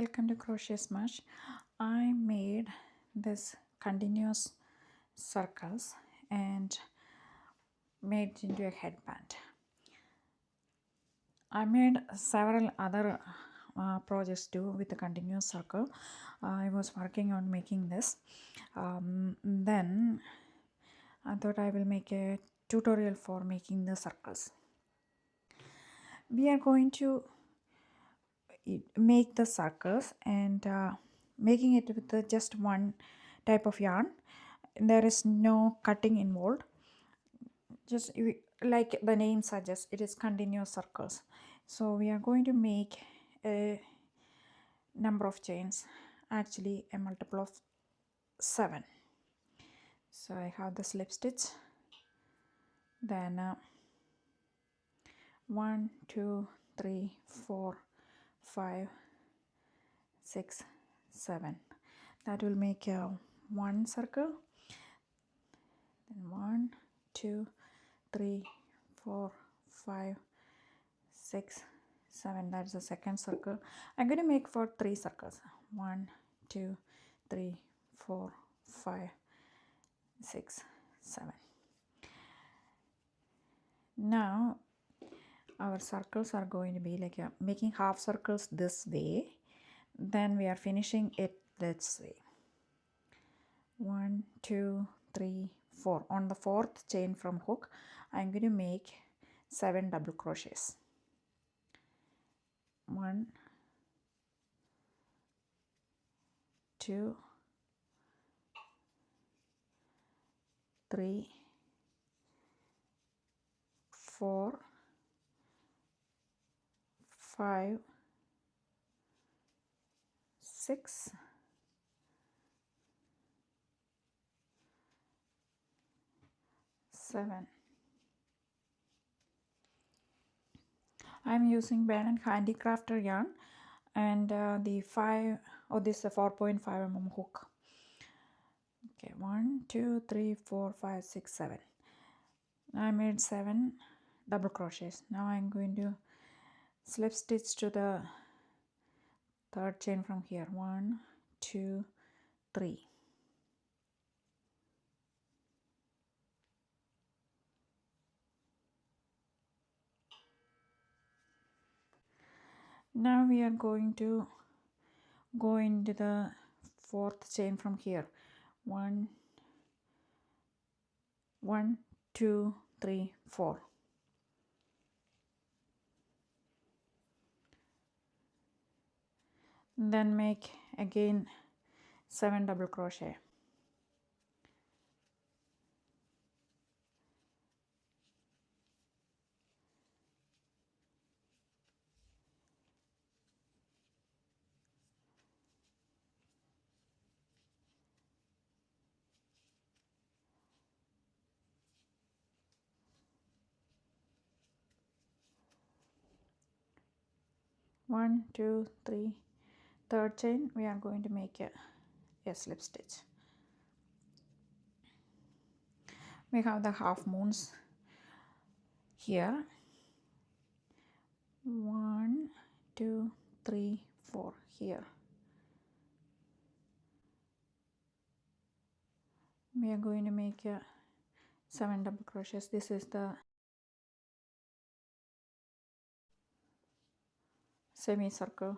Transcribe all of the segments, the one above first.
welcome to Crochet Smash. I made this continuous circles and made it into a headband. I made several other projects too with the continuous circle. I was working on making this. Then I thought I will make a tutorial for making the circles. We are going to make the circles and making it with just one type of yarn. There is no cutting involved, just like the name suggests, it is continuous circles. So we are going to make a number of chains, actually a multiple of 7. So I have the slip stitch, then 1 2 3 4 5 6 7. That will make one circle, then 1 2 3 4 5 6 7. That's the second circle. I'm going to make for 3 circles. 1 2 3 4 5 6 7. Now our circles are going to be like making half circles this way, then we are finishing it this way. 1 2 3 4. On the 4th chain from hook, I'm going to make 7 double crochets. 1 2 3 4 5 6 7. I'm using Ben & Handicrafter yarn and the 5 or this is a 4.5 mm hook. Okay, 1 2 3 4 5 6 7. I made 7 double crochets. Now I'm going to slip stitch to the 3rd chain from here. 1 2 3. Now we are going to go into the 4th chain from here. 1 2 3 4. Then make again 7 double crochet. One, two, three. 3rd chain we are going to make a slip stitch. We have the half moons here. 1 2 3 4 here. We are going to make 7 double crochets. This is the semicircle.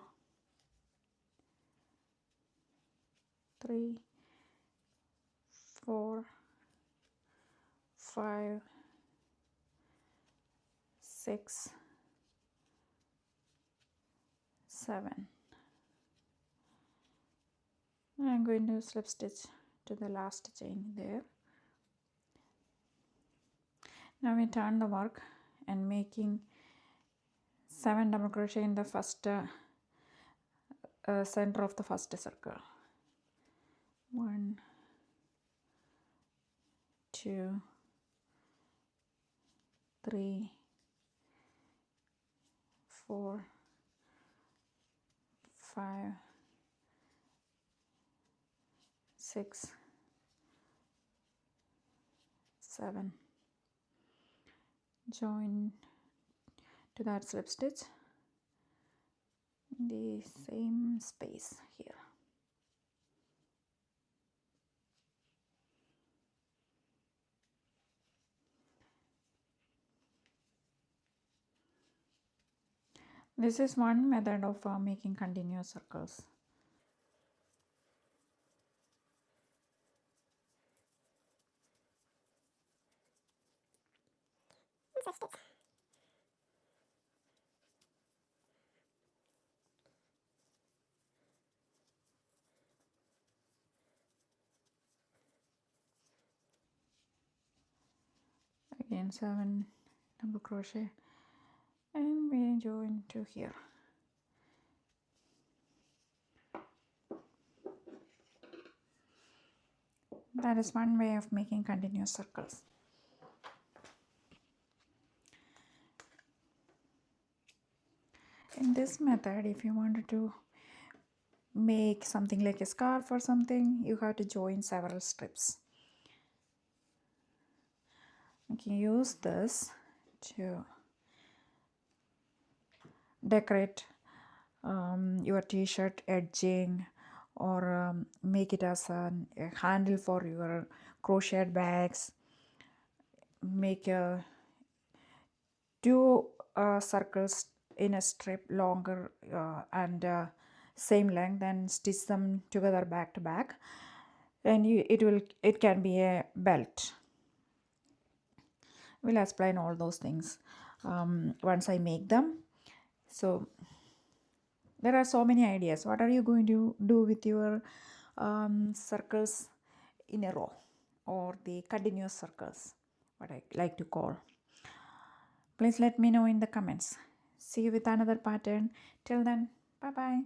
3 4 5 6 7. I'm going to slip stitch to the last chain there. Now we turn the work and making 7 double crochet in the first center of the first circle. 1 2 3 4 5 6 7. Join to that slip stitch. the same space here. This is one method of making continuous circles. Again 7 double crochet and we join to here. That is one way of making continuous circles. In this method, if you wanted to make something like a scarf or something, you have to join several strips. You can use this to decorate your t-shirt edging, or make it as a handle for your crocheted bags. Make two circles in a strip longer and same length, and stitch them together back to back, and it can be a belt. We'll explain all those things once I make them. So there are so many ideas. What are you going to do with your circles in a row, or the continuous circles, what I like to call? Please let me know in the comments. See you with another pattern. Till then, bye bye.